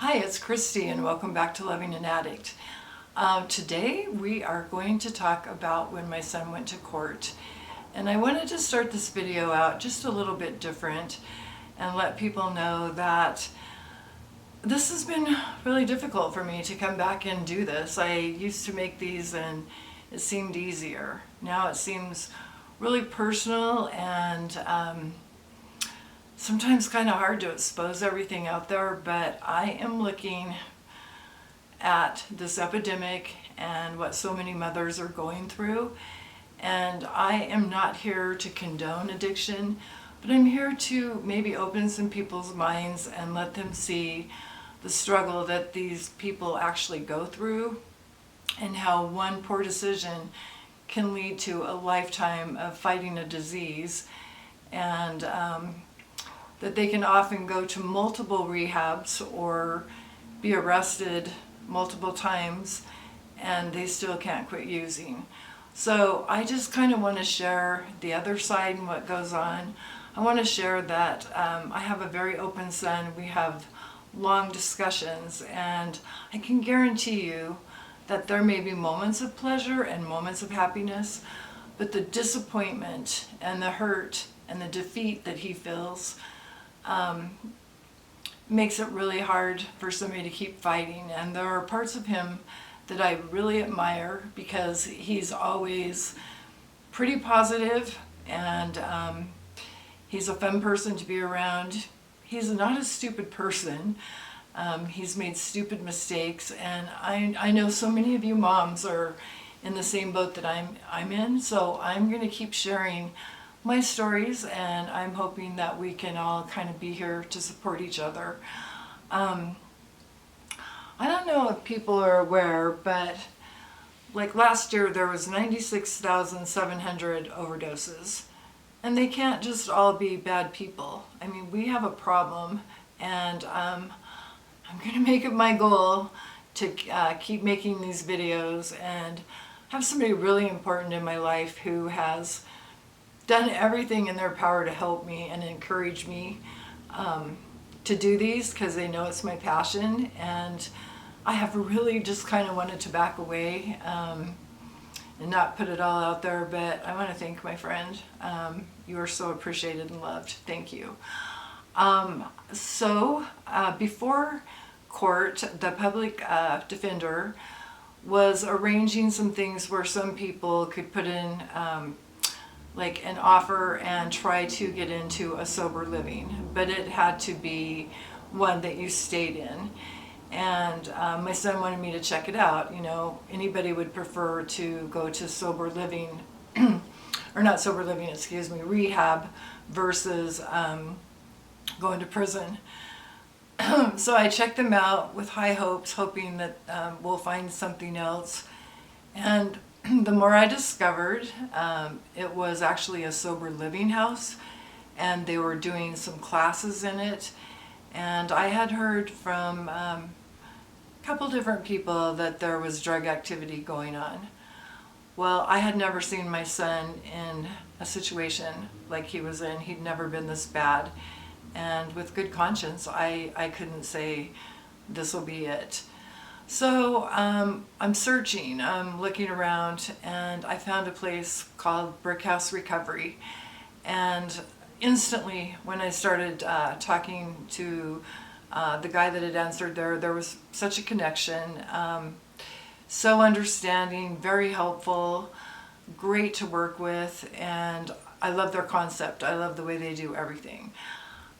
Hi, it's Christy and welcome back to Loving an Addict. Today we are going to talk about when my son went to court. And I wanted to start this video out just a little bit different and let people know that this has been really difficult for me to come back and do this. I used to make these and it seemed easier. Now it seems really personal and sometimes kind of hard to expose everything out there, but I am looking at this epidemic and what so many mothers are going through, and I am not here to condone addiction, but I'm here to maybe open some people's minds and let them see the struggle that these people actually go through and how one poor decision can lead to a lifetime of fighting a disease, and that they can often go to multiple rehabs or be arrested multiple times and they still can't quit using. So I just kind of want to share the other side and what goes on. I want to share that I have a very open son. We have long discussions, and I can guarantee you that there may be moments of pleasure and moments of happiness, but the disappointment and the hurt and the defeat that he feels makes it really hard for somebody to keep fighting. And there are parts of him that I really admire because he's always pretty positive and he's a fun person to be around. He's not a stupid person. He's made stupid mistakes, and I know so many of you moms are in the same boat that I'm in, so I'm going to keep sharing my stories, and I'm hoping that we can all kind of be here to support each other. I don't know if people are aware, but like last year there was 96,700 overdoses, and they can't just all be bad people. I mean, we have a problem, and I'm going to make it my goal to keep making these videos and have somebody really important in my life who has done everything in their power to help me and encourage me to do these, because they know it's my passion. And I have really just kind of wanted to back away and not put it all out there, but I want to thank my friend. You are so appreciated and loved. Thank you. Before court, the public defender was arranging some things where some people could put in like an offer and try to get into a sober living, but it had to be one that you stayed in. And my son wanted me to check it out. You know, anybody would prefer to go to sober living, or not sober living, excuse me, rehab versus going to prison. So I checked them out with high hopes, hoping that we'll find something else. And the more I discovered, it was actually a sober living house, and they were doing some classes in it. And I had heard from a couple different people that there was drug activity going on. Well, I had never seen my son in a situation like he was in. He'd never been this bad. And with good conscience, I couldn't say this will be it. So I'm searching, I'm looking around, and I found a place called Brick House Recovery. And instantly, when I started talking to the guy that had answered there was such a connection. So understanding, very helpful, great to work with, and I love their concept. I love the way they do everything.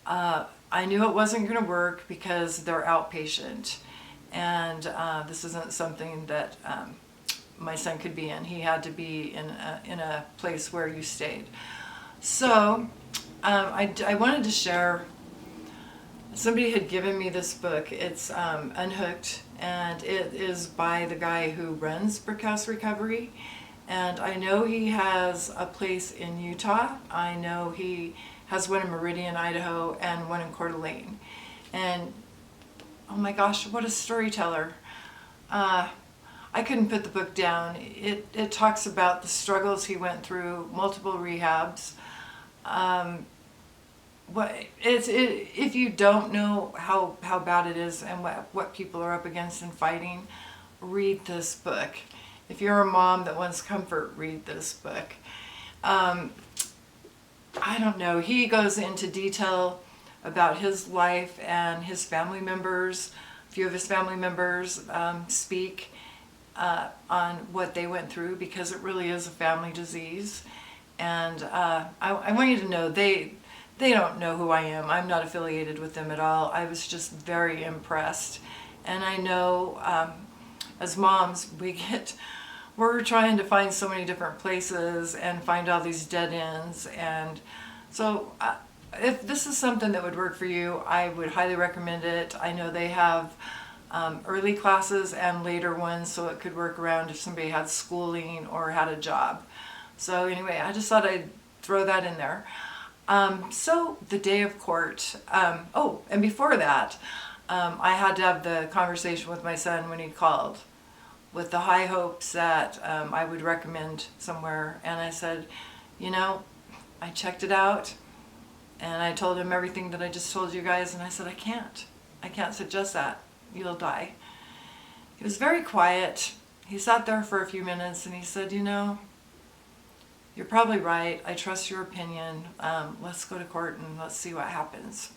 I knew it wasn't going to work because they're outpatient, and this isn't something that my son could be in. He had to be in a place where you stayed. So I wanted to share, somebody had given me this book. It's Unhooked, and it is by the guy who runs Brick House Recovery. And I know he has a place in Utah. I know he has one in Meridian, Idaho, and one in Coeur d'Alene. And oh my gosh, what a storyteller. I couldn't put the book down. It talks about the struggles he went through, multiple rehabs, if you don't know how bad it is and what people are up against and fighting, read this book. If you're a mom that wants comfort, read this book. I don't know, he goes into detail about his life, and his family members, a few of his family members speak on what they went through, because it really is a family disease. And I want you to know, they don't know who I am. I'm not affiliated with them at all. I was just very impressed. And I know as moms, we're trying to find so many different places and find all these dead ends. And so if this is something that would work for you, I would highly recommend it. I know they have early classes and later ones, so it could work around if somebody had schooling or had a job. So anyway, I just thought I'd throw that in there. So the day of court, oh, and before that, I had to have the conversation with my son when he called, with the high hopes that I would recommend somewhere. And I said, you know, I checked it out, and I told him everything that I just told you guys, and I said, I can't suggest that. You'll die. He was very quiet. He sat there for a few minutes, and he said, you know, you're probably right. I trust your opinion. Let's go to court and let's see what happens.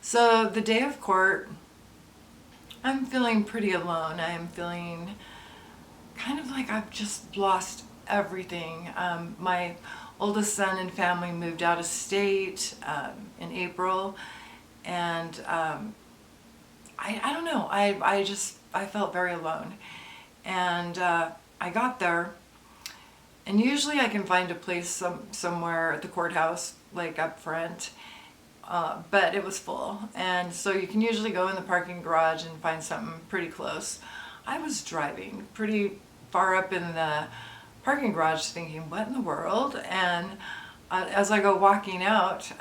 So the day of court, I'm feeling pretty alone. I am feeling kind of like I've just lost everything. My oldest son and family moved out of state in April, and I don't know. I felt very alone, and I got there. And usually I can find a place somewhere at the courthouse, like up front, but it was full. And so you can usually go in the parking garage and find something pretty close. I was driving pretty far up in the parking garage thinking, what in the world? And as I go walking out,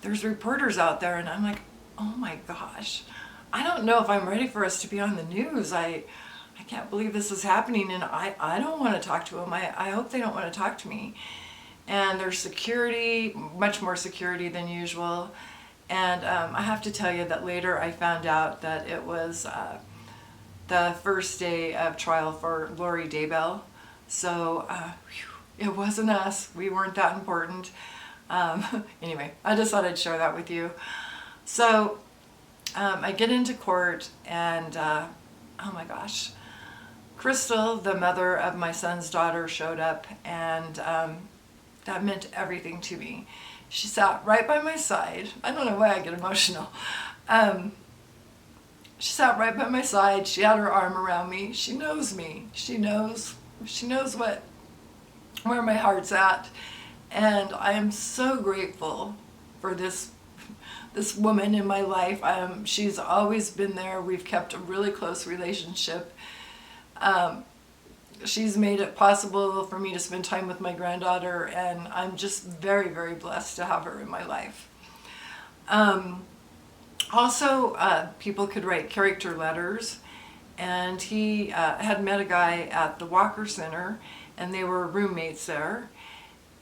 there's reporters out there, and I'm like, oh my gosh, I don't know if I'm ready for us to be on the news. I can't believe this is happening, and I don't want to talk to them. I hope they don't want to talk to me. And there's security, much more security than usual. And I have to tell you that later I found out that it was the first day of trial for Lori Daybell. So it wasn't us. We weren't that important. Anyway, I just thought I'd share that with you. So I get into court, and oh my gosh, Crystal, the mother of my son's daughter, showed up, and that meant everything to me. She sat right by my side. I don't know why I get emotional. She sat right by my side. She had her arm around me. She knows me. She knows where my heart's at. And I am so grateful for this woman in my life. She's always been there. We've kept a really close relationship. She's made it possible for me to spend time with my granddaughter, and I'm just very, very blessed to have her in my life. Also, people could write character letters, and he had met a guy at the Walker Center, and they were roommates there,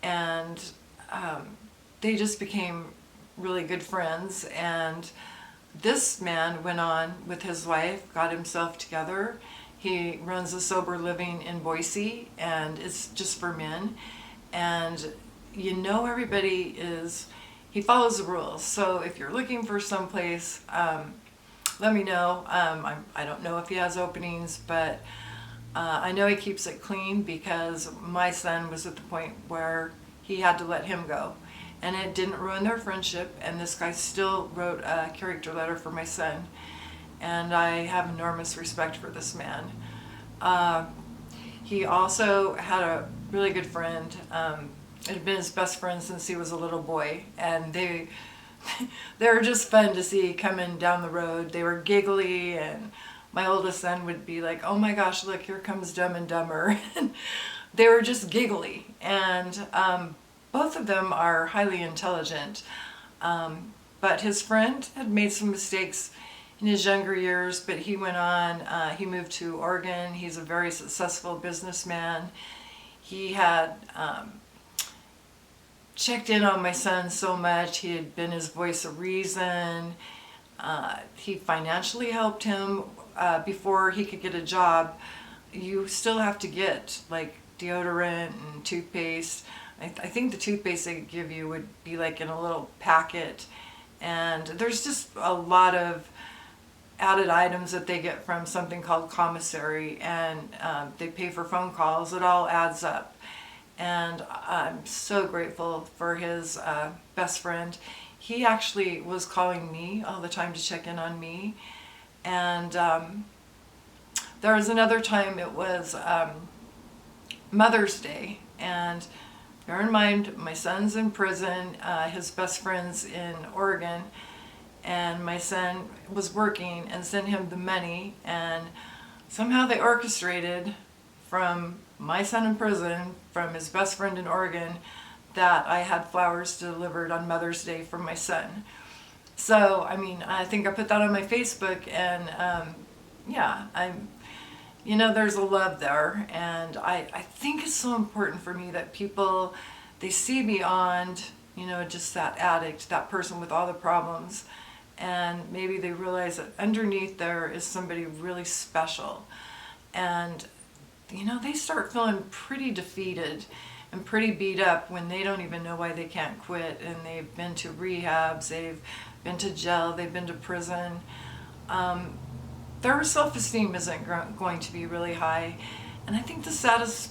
and they just became really good friends. And this man went on with his wife, got himself together. He runs a sober living in Boise, and it's just for men. And you know, he follows the rules. So if you're looking for someplace, let me know. I don't know if he has openings, but I know he keeps it clean, because my son was at the point where he had to let him go. And it didn't ruin their friendship, and this guy still wrote a character letter for my son. And I have enormous respect for this man. He also had a really good friend. It had been his best friend since he was a little boy, and they were just fun to see coming down the road. They were giggly, and my oldest son would be like, oh my gosh, look, here comes Dumb and Dumber. And they were just giggly, and both of them are highly intelligent. But his friend had made some mistakes in his younger years, but he went on, he moved to Oregon. He's a very successful businessman. He had checked in on my son so much. He had been his voice of reason. He financially helped him before he could get a job. You still have to get like deodorant and toothpaste. I think the toothpaste they give you would be like in a little packet. And there's just a lot of added items that they get from something called commissary, and they pay for phone calls. It all adds up. And I'm so grateful for his best friend. He actually was calling me all the time to check in on me. And there was another time, it was Mother's Day, and bear in mind my son's in prison, his best friend's in Oregon, and my son was working and sent him the money, and somehow they orchestrated from my son in prison, from his best friend in Oregon, that I had flowers delivered on Mother's Day for my son. So, I mean, I think I put that on my Facebook, and yeah, there's a love there, and I think it's so important for me that people, they see beyond, just that addict, that person with all the problems, and maybe they realize that underneath there is somebody really special. And they start feeling pretty defeated and pretty beat up when they don't even know why they can't quit, and they've been to rehabs, they've been to jail, they've been to prison. Their self-esteem isn't going to be really high. And I think the saddest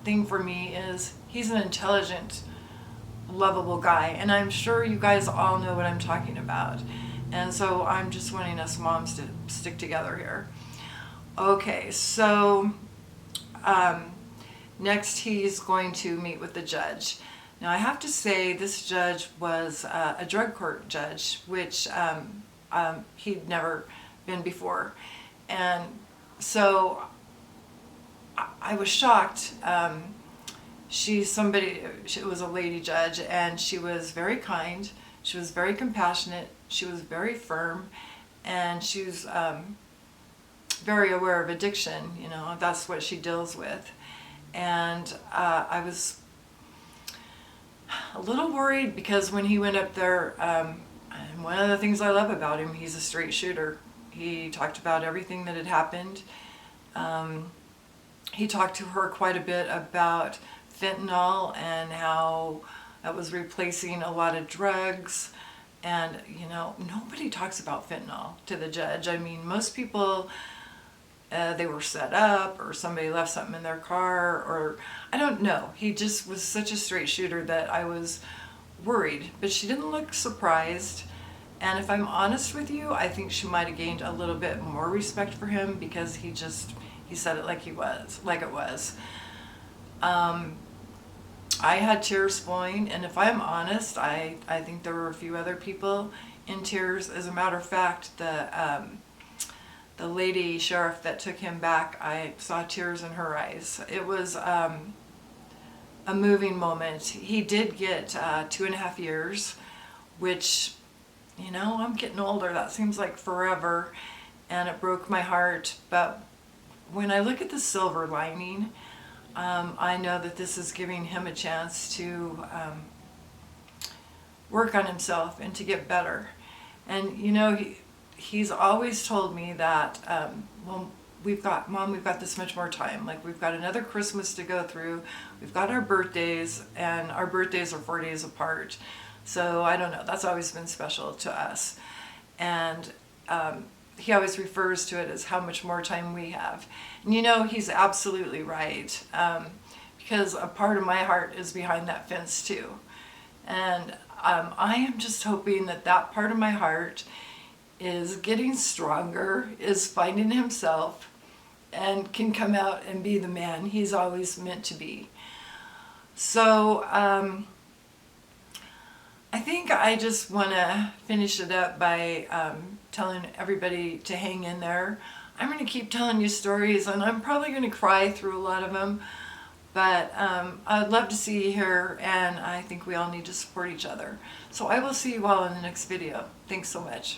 thing for me is he's an intelligent, lovable guy, and I'm sure you guys all know what I'm talking about. And so I'm just wanting us moms to stick together here. Okay, so next he's going to meet with the judge. Now I have to say this judge was a drug court judge, which he'd never been before. And so I was shocked. It was a lady judge, and she was very kind, she was very compassionate, she was very firm, and she was very aware of addiction. That's what she deals with. And I was a little worried because when he went up there, and one of the things I love about him, he's a straight shooter. He talked about everything that had happened. He talked to her quite a bit about fentanyl and how that was replacing a lot of drugs. And, nobody talks about fentanyl to the judge. I mean, most people, they were set up, or somebody left something in their car, or I don't know. He just was such a straight shooter that I was worried. But she didn't look surprised. And if I'm honest with you, I think she might have gained a little bit more respect for him because he said it like it was. I had tears flowing, and if I'm honest, I think there were a few other people in tears. As a matter of fact, the lady sheriff that took him back, I saw tears in her eyes. It was a moving moment. He did get 2.5 years, which, I'm getting older. That seems like forever, and it broke my heart. But when I look at the silver lining, I know that this is giving him a chance to work on himself and to get better. And he's always told me that, we've got this much more time. Like, we've got another Christmas to go through. We've got our birthdays, and our birthdays are 4 days apart. So I don't know, that's always been special to us. And he always refers to it as how much more time we have. And he's absolutely right, because a part of my heart is behind that fence too. And I am just hoping that part of my heart is getting stronger, is finding himself, and can come out and be the man he's always meant to be. So I think I just want to finish it up by telling everybody to hang in there. I'm going to keep telling you stories, and I'm probably going to cry through a lot of them, but I'd love to see you here, and I think we all need to support each other. So I will see you all in the next video. Thanks so much.